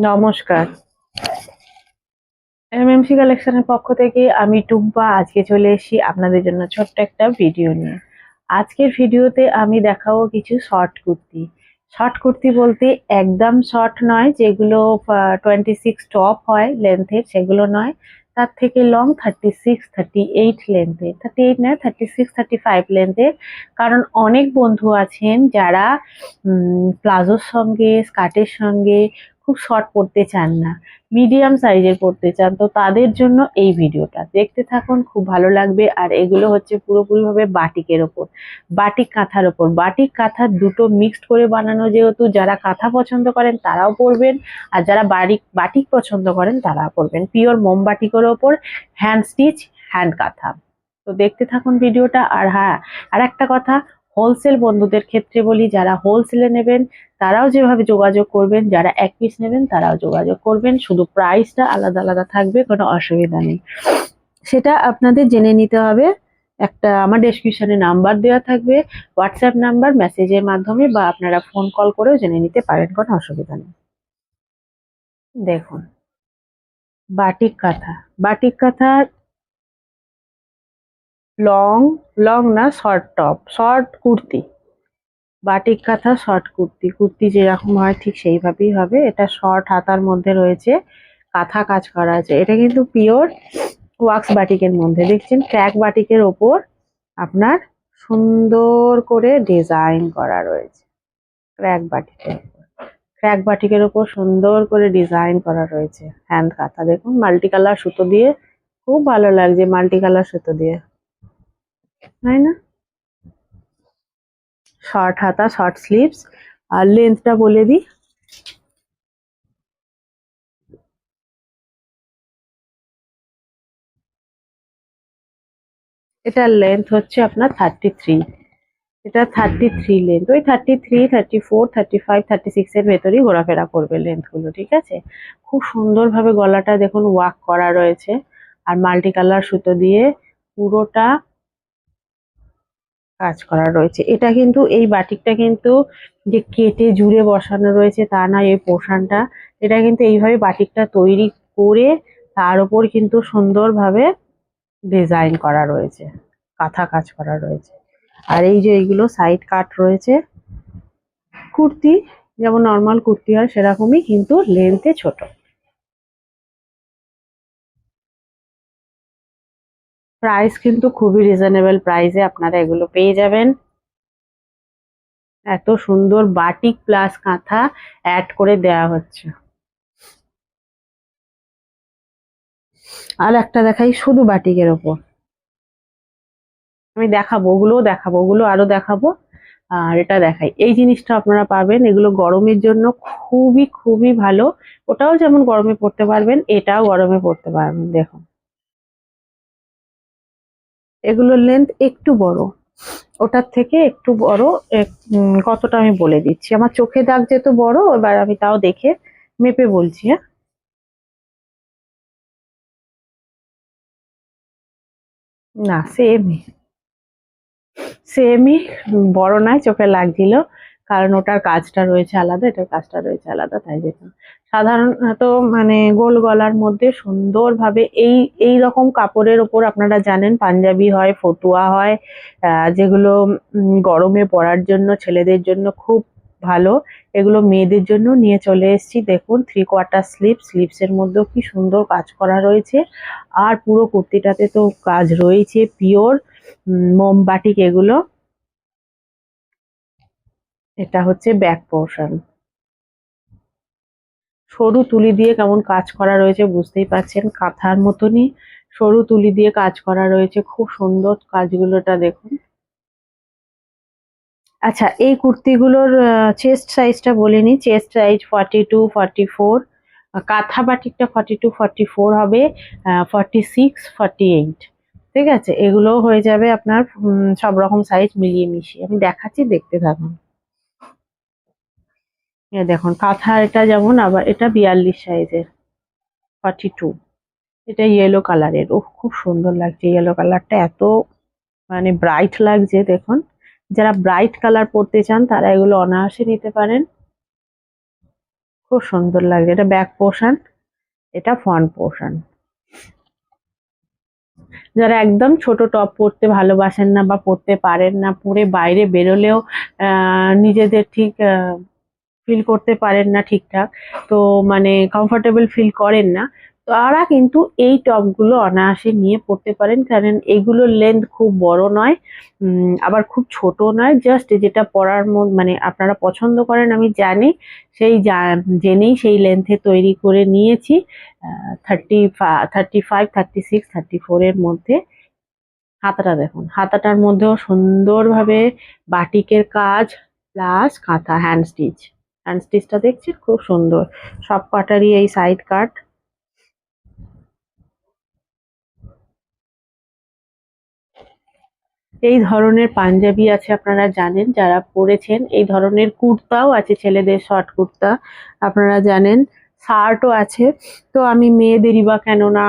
নমস্কার। এমএমসি কালেকশনের পক্ষ থেকে আমি টুম্পা আজকে চলে এসেছি আপনাদের জন্য ছোট্ট একটা ভিডিও নিয়ে। আজকের ভিডিওতে আমি দেখাবো কিছু শর্ট কুর্তি। শর্ট কুর্তি বলতে একদম শর্ট নয়, যেগুলো 26 টপ হয় লেন্থের, সেগুলো নয়। তার থেকে লং 36 38 লেন্থের, 38 নয় 36 35 লেন্থের। কারণ অনেক বন্ধু আছেন যারা প্লাজোর সঙ্গে স্কার্টের সঙ্গে খুব শর্ট পরতে চান না, মিডিয়াম সাইজের পড়তে চান, তো তাদের জন্য এই ভিডিওটা দেখতে থাকুন, খুব ভালো লাগবে। আর এগুলো হচ্ছে পুরোপুরিভাবে বাটিকের ওপর, বাটিক কাঁথার ওপর। বাটিক কাঁথার দুটো মিক্সড করে বানানো, যেহেতু যারা কাঁথা পছন্দ করেন তারাও পরবেন, আর যারা বাটিক পছন্দ করেন তারাও পরবেন। পিওর মোমবাটিকের ওপর হ্যান্ড স্টিচ, হ্যান্ড কাঁথা। তো দেখতে থাকুন ভিডিওটা। আর হ্যাঁ, আর একটা কথা, হোলসেল বন্ধুদের ক্ষেত্রে বলি, যারা হোলসেলে নেবেন তারাও যেভাবে যোগাযোগ করবেন, যারা এক পিস নেবেন তারাও যোগাযোগ করবেন। শুধু প্রাইসটা আলাদা আলাদা থাকবে, কোনো অসুবিধা নেই, সেটা আপনাদের জেনে নিতে হবে। একটা আমার ডেসক্রিপশনে নাম্বার দেওয়া থাকবে, হোয়াটসঅ্যাপ নাম্বার, মেসেজের মাধ্যমে বা আপনারা ফোন কল করেও জেনে নিতে পারেন, কোনো অসুবিধা নেই। দেখুন, বাটিক কাঁথা। বাটিক কাঁথা লং, লং না, short top, short kurti. Batik কাঁথা শর্ট কুর্তি, কুর্তি যেরকম হয় ঠিক সেইভাবেই হবে। এটা শর্ট হাতার মধ্যে রয়েছে, কাঁথা কাজ করা আছে। এটা কিন্তু পিওর ওয়াক্স বাটিকের মধ্যে, দেখছেন ক্র্যাক বাটিকের ওপর আপনার সুন্দর করে ডিজাইন করা রয়েছে। ক্র্যাক বাটিকের ওপর, ক্র্যাক বাটিকের ওপর সুন্দর করে ডিজাইন করা রয়েছে। হ্যান্ড কাঁথা দেখুন, মাল্টি কালার সুতো দিয়ে, খুব ভালো লাগছে মাল্টি কালার সুতো দিয়ে, তাই না? শর্ট হাতা, শর্ট স্লিভস। আর লেন্থটা বলে দিই, এটার লেন্থ হচ্ছে আপনার 33। এটা 33 লেন্থ, ওই 33 34 35 36 এর ভেতরেই ঘোরাফেরা করবে লেন্থ গুলো, ঠিক আছে? খুব সুন্দর ভাবে গলাটা দেখুন ওয়ার্ক করা রয়েছে, আর মাল্টি কালার সুতো দিয়ে পুরোটা কাজ করা রয়েছে। এটা কিন্তু এই বাটিকটা কিন্তু যে কেটে জুড়ে বসানো রয়েছে তা না, এই পোর্শনটা, এটা কিন্তু এইভাবে বাটিকটা তৈরি করে তার উপর কিন্তু সুন্দরভাবে ডিজাইন করা রয়েছে, কাঁথা কাজ করা রয়েছে। আর এই যে এইগুলো সাইড কাট রয়েছে, কুর্তি যেমন নর্মাল কুর্তি হয় সেরকমই, কিন্তু লেন্থে ছোট। প্রাইস কিন্তু খুবই রিজনেবল প্রাইসে আপনারা এগুলো পেয়ে যাবেন। এত সুন্দর বাটিক প্লাস কাঁথা অ্যাড করে দেওয়া হচ্ছে। আর একটা দেখাই শুধু বাটিকের ওপর, আমি দেখাবো ওগুলোও দেখাবো, ওগুলো আরো দেখাবো। আর এটা দেখাই, এই জিনিসটা আপনারা পাবেন, এগুলো গরমের জন্য খুবই খুবই ভালো। ওটাও যেমন গরমে পড়তে পারবেন, এটাও গরমে পড়তে পারবেন। দেখুন, এগুলোর লেন্থ একটু বড়, ওটার থেকে একটু বড়। কতটা আমি বলে দিচ্ছি, আমার চোখে দাগ যেহেতু বড়, এবার আমি তাও দেখে মেপে বলছি। হ্যাঁ, না সেমই, সেমই, বড় নয়, চোখে লাগছিল, কারণ ওটার কাজটা রয়েছে আলাদা, এটার কাজটা রয়েছে আলাদা, তাই যেটা সাধারণত মানে গোল গলার মধ্যে সুন্দরভাবে এই এই রকম কাপড়ের ওপর আপনারা জানেন পাঞ্জাবি হয়, ফতুয়া হয়, যেগুলো গরমে পরার জন্য ছেলেদের জন্য খুব ভালো। এগুলো মেয়েদের জন্য নিয়ে চলে এসেছি। দেখুন, 3/4 স্লিভ, স্লিভসের মধ্যেও কি সুন্দর কাজ করা রয়েছে। আর পুরো কুর্তিটাতে তো কাজ রয়েছে পিওর মোমবাটিক এগুলো। এটা হচ্ছে ব্যাক পোর্শন, সরু তুলি দিয়ে কেমন কাজ করা রয়েছে বুঝতেই পারছেন, কাঁথার মতনই সরু তুলি দিয়ে কাজ করা রয়েছে, খুব সুন্দর কাজগুলোটা দেখুন। আচ্ছা, এই কুর্তিগুলোর চেস্ট সাইজটা বলে নিই। চেস্ট সাইজ 42 44, কাঁথা বাটিকটা 42 44 হবে, 46 48, ঠিক আছে? এগুলো হয়ে যাবে আপনার সব রকম সাইজ মিলিয়ে মিশিয়ে। আমি দেখাচ্ছি, দেখতে থাকুন। দেখুন কাঁথা এটা যেমন, আবার এটা 42 সাইজের 42। এটা ইয়েলো কালারের, ও খুব সুন্দর লাগছে, ইয়েলো কালারটা এত মানে ব্রাইট লাগছে দেখুন। যারা ব্রাইট কালার পরতে চান তারা এগুলো অনায়াসে নিতে পারেন। খুব সুন্দর লাগছে। এটা ব্যাক পোর্শন, এটা ফ্রন্ট পোর্শন। যারা একদম ছোট টপ পরতে ভালোবাসেন না বা পরতে পারেন না, পরে বাইরে বেরোলেও নিজেদের ঠিক ফিল করতে পারেন না ঠিকঠাক, তো মানে কমফোর্টেবল ফিল করেন না, তারা কিন্তু এই টপগুলো অনায়াসে নিয়ে পড়তে পারেন। কারণ এগুলোর লেন্থ খুব বড় নয়, আবার খুব ছোট নয়, জাস্ট যেটা পরার মানে আপনারা পছন্দ করেন আমি জানি, সেই জেনেই সেই লেন্থে তৈরি করে নিয়েছি। 35, 36, 34 এর মধ্যে। হাতাটা দেখুন, হাতাটার মধ্যেও সুন্দরভাবে বাটিকের কাজ প্লাস কাঁথা হ্যান্ড স্টিচ। হ্যান্ড স্টিচটা দেখছি খুব সুন্দর, সব কাটারই এই সাইড কাট। এই ধরনের পাঞ্জাবি আছে, আপনারা জানেন যারা পরেছেন। এই ধরনের কুর্তাও আছে, ছেলেদের শর্ট কুর্তা আপনারা জানেন। শার্টও আছে। তো আমি মেয়েদেরই বা কেন না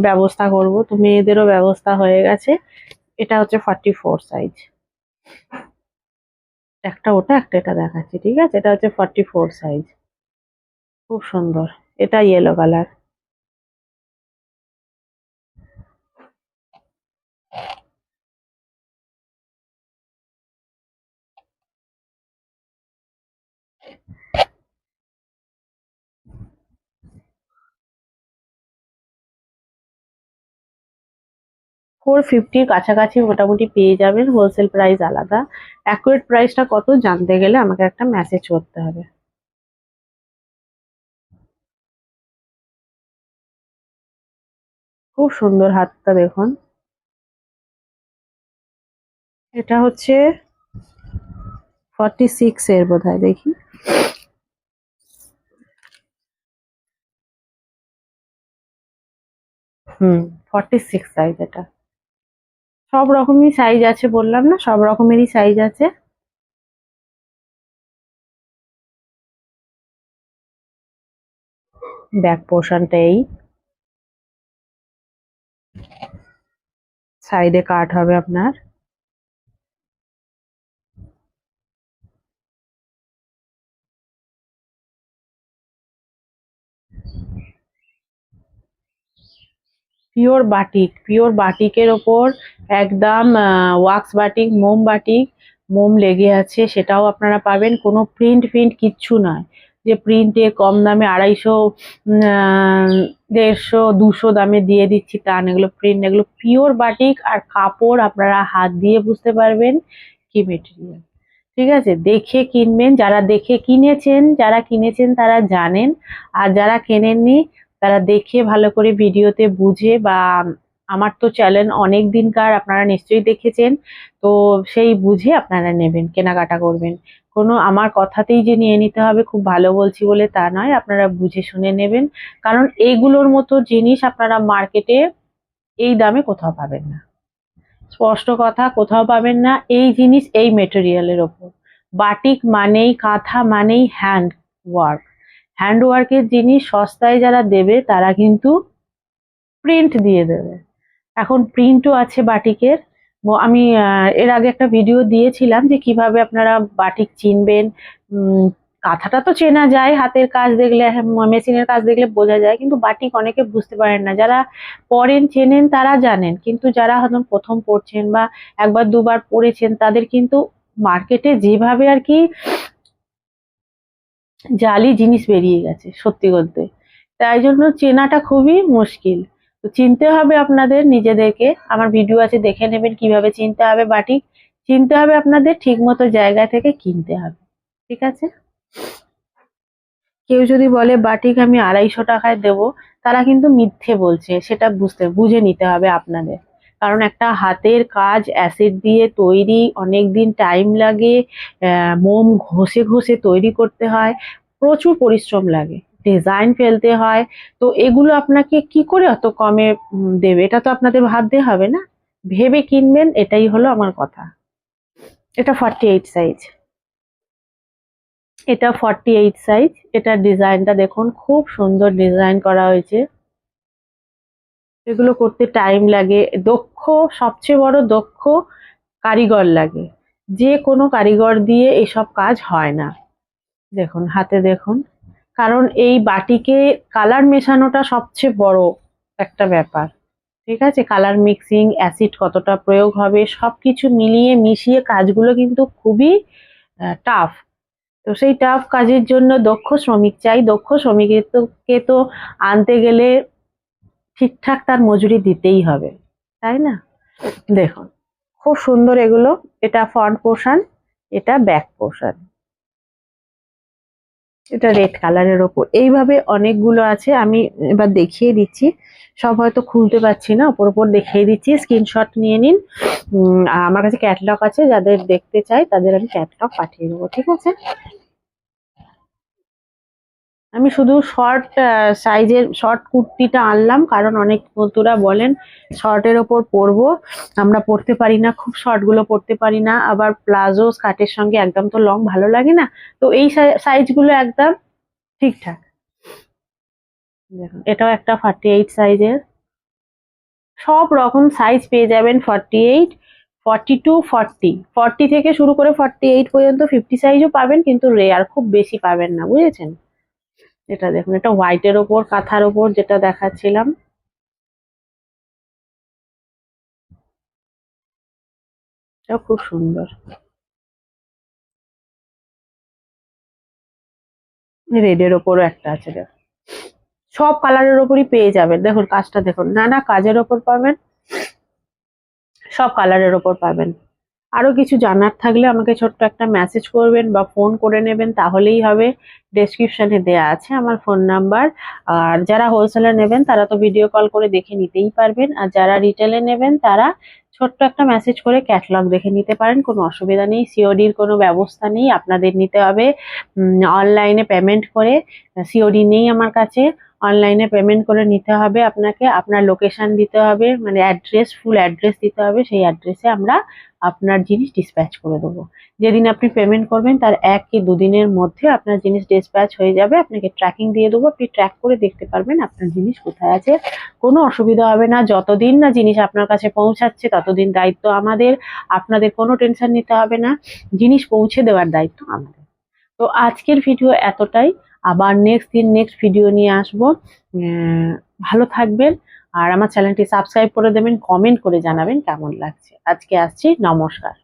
ব্যবস্থা করব, তো মেয়েদেরও ব্যবস্থা হয়ে গেছে। এটা হচ্ছে 44 সাইজ। একটা ওটা একটা এটা দেখাচ্ছি, ঠিক আছে? এটা হচ্ছে 44 সাইজ, খুব সুন্দর। এটা ইয়েলো কালার। 450 কাছাকাছি মোটামুটি পেয়ে যাবেন, হোলসেল প্রাইস আলাদা। অ্যাকুরেট প্রাইসটা কত জানতে গেলে আমাকে একটা মেসেজ করতে হবে। খুব সুন্দর হাতটা দেখুন। এটা হচ্ছে 46 এর বোধহয়, দেখি। হুম, 46 সাইজ এটা। সব রকমই সাইজ আছে, বললাম না, সব রকমেরই সাইজ আছে। ব্যাক পোর্শনটা এই, সাইডে কাট হবে আপনার। পিওর বাটিক, পিওর বাটিকের ওপর একদম ওয়াক্স বাটিক, মোম বাটিক, মোম লেগে আছে, সেটাও আপনারা পাবেন। কোনো প্রিন্ট ফিন্ট কিচ্ছু নয় যে প্রিন্টে কম দামে 250, 150, 200 দামে দিয়ে দিচ্ছি তা না। এগুলো প্রিন্ট, এগুলো পিওর বাটিক। আর কাপড় আপনারা হাত দিয়ে বুঝতে পারবেন কি মেটেরিয়াল। ঠিক আছে, দেখে কিনবেন। যারা দেখে কিনেছেন, যারা কিনেছেন তারা জানেন। আর যারা কেনেননি তারা দেখে ভালো করে ভিডিওতে বুঝে, বা আমার তো চ্যানেল অনেক দিনকার, আপনারা নিশ্চয়ই দেখেছেন, তো সেই বুঝে আপনারা নেবেন, কেনাকাটা করবেন। কোনো আমার কথাতেই যে নিয়ে নিতে হবে খুব ভালো বলছি বলে তা নয়, আপনারা বুঝে শুনে নেবেন। কারণ এইগুলোর মতো জিনিস আপনারা মার্কেটে এই দামে কোথাও পাবেন না। স্পষ্ট কথা, কোথাও পাবেন না এই জিনিস এই মেটেরিয়ালের ওপর। বাটিক মানেই, কাঁথা মানেই হ্যান্ড ওয়ার্ক। হ্যান্ড ওয়ার্কের জিনিস সস্তায় যারা দেবে তারা কিন্তু প্রিন্ট দিয়ে দেবে। এখন প্রিন্টও আছে বাটিকের। আমি এর আগে একটা ভিডিও দিয়েছিলাম যে কিভাবে আপনারা বাটিক চিনবেন। কাঁথাটা তো চেনা যায়, হাতের কাজ দেখলে, মেশিনের কাজ দেখলে বোঝা যায়, কিন্তু বাটিক অনেকে বুঝতে পারেন না। যারা পরেন চেনেন তারা জানেন, কিন্তু যারা হয়তো প্রথম পড়ছেন বা একবার দুবার পড়েছেন, তাদের কিন্তু মার্কেটে যেভাবে আর কি জালি জিনিস বেরিয়ে গেছে সত্যি বলতে, তাই জন্য চেনাটা খুবই মুশকিল। তো চিনতে হবে আপনাদের নিজেদেরকে। আমার ভিডিও আছে, দেখে নেবেন কিভাবে চিনতে হবে বাটিক। চিনতে হবে আপনাদের, ঠিক মতো জায়গা থেকে কিনতে হবে। ঠিক আছে? কেউ যদি বলে বাটিক আমি 250 টাকায় দেবো, তারা কিন্তু মিথ্যে বলছে, সেটা বুঝে নিতে হবে আপনাদের। কারণ একটা হাতের কাজ অ্যাসিড দিয়ে তৈরি, অনেক দিন টাইম লাগে, মোম ঘষে ঘষে তৈরি করতে হয়, প্রচুর পরিশ্রম লাগে, ডিজাইন ফেলতে হয়। তো এগুলো আপনাকে কি করে অত কমে দেবে, এটা তো আপনাদের ভাবতে হবে না? ভেবে কিনবেন, এটাই হলো আমার কথা। এটা 48 সাইজ। এটা 48 সাইজ। এটার ডিজাইনটা দেখুন, খুব সুন্দর ডিজাইন করা হয়েছে। এগুলো করতে টাইম লাগে, দক্ষ, সবচেয়ে বড় দক্ষ কারিগর লাগে। যে কোনো কারিগর দিয়ে এসব কাজ হয় না। দেখুন হাতে দেখুন, কারণ এই বাটিকে কালার মেশানোটা সবচেয়ে বড় একটা ব্যাপার। ঠিক আছে, কালার মিক্সিং, অ্যাসিড কতটা প্রয়োগ হবে, সবকিছু মিলিয়ে মিশিয়ে কাজগুলো কিন্তু খুবই টাফ। তো সেই টাফ কাজের জন্য দক্ষ শ্রমিক চাই। দক্ষ শ্রমিকের তো আনতে গেলে ঠিকঠাক তার মজুরি দিতেই হবে, তাই না? দেখুন খুব সুন্দর এগুলো। এটা ফ্রন্ট পোর্শন, এটা ব্যাক পোর্শন, এটা রেড কালারের ওপর। এইভাবে অনেকগুলো আছে, আমি এবার দেখিয়ে দিচ্ছি। সব হয়তো খুলতে পারছি না, ওপর ওপর দেখিয়ে দিচ্ছি, স্ক্রিনশট নিয়ে নিন। আমার কাছে ক্যাটলগ আছে, যাদের দেখতে চাই তাদের আমি ক্যাটলগ পাঠিয়ে দেবো, ঠিক আছে? আমি শুধু শর্ট সাইজের শর্ট কুর্তিটা আনলাম, কারণ অনেক বন্ধুরা বলেন শর্টের ওপর পরবো, আমরা পরতে পারি না, খুব শর্ট গুলো পরতে পারি না, আবার প্লাজো স্কার্টের সঙ্গে একদম তো লং ভালো লাগে না। তো এই সাইজগুলো একদম ঠিকঠাক। দেখুন এটাও একটা 48 সাইজের, সব রকম সাইজ পেয়ে যাবেন। 48, 42, 40 থেকে শুরু করে 48 পর্যন্ত, 50 সাইজও পাবেন, কিন্তু রেয়ার, খুব বেশি পাবেন না, বুঝেছেন? এটা দেখুন, এটা হোয়াইটের ওপর কাঁথার ওপর যেটা দেখাচ্ছিলাম, এটাও খুব সুন্দর। রেডের ওপরও একটা আছে, দেখুন সব কালারের ওপরই পেয়ে যাবেন। দেখুন কাজটা দেখুন, নানা কাজের ওপর পাবেন, সব কালারের ওপর পাবেন। আরো কিছু জানার থাকলে আমাকে ছোট্ট একটা মেসেজ করবেন বা ফোন করে নেবেন, তাহলেই হবে। ডেসক্রিপশনে দেয়া আছে আমার ফোন নাম্বার। আর যারা হোলসেলার নেবেন তারা তো ভিডিও কল করে দেখে নিতেই পারবেন, আর যারা রিটেলে নেবেন তারা ছোট্ট একটা মেসেজ করে ক্যাটালগ দেখে নিতে পারেন, কোনো অসুবিধা নেই। সিওডির কোনো ব্যবস্থা নেই, আপনাদের নিতে হবে অনলাইনে পেমেন্ট করে। সিওডি নেই আমার কাছে, অনলাইনে পেমেন্ট করে নিতে হবে আপনাকে। আপনার লোকেশন দিতে হবে, মানে অ্যাড্রেস, ফুল অ্যাড্রেস দিতে হবে, সেই অ্যাড্রেসে আমরা আপনার জিনিস ডিসপ্যাচ করে দেবো। যেদিন আপনি পেমেন্ট করবেন তার 1 কি 2 দিনের মধ্যে আপনার জিনিস ডিসপ্যাচ হয়ে যাবে। আপনাকে ট্র্যাকিং দিয়ে দেবো, আপনি ট্র্যাক করে দেখতে পারবেন আপনার জিনিস কোথায় আছে। কোনো অসুবিধা হবে না, যতদিন না জিনিস আপনার কাছে পৌঁছাচ্ছে ততদিন দায়িত্ব আমাদের। আপনাদের কোনো টেনশন নিতে হবে না, জিনিস পৌঁছে দেওয়ার দায়িত্ব আমাদের। তো আজকের ভিডিও এতটাই, আবার নেক্সট ভিডিও নিয়ে আসবো। ভালো থাকবেন, আর আমার চ্যানেলটি সাবস্ক্রাইব করে দেবেন, কমেন্ট করে জানাবেন কেমন লাগছে। আজকে আসছি, নমস্কার।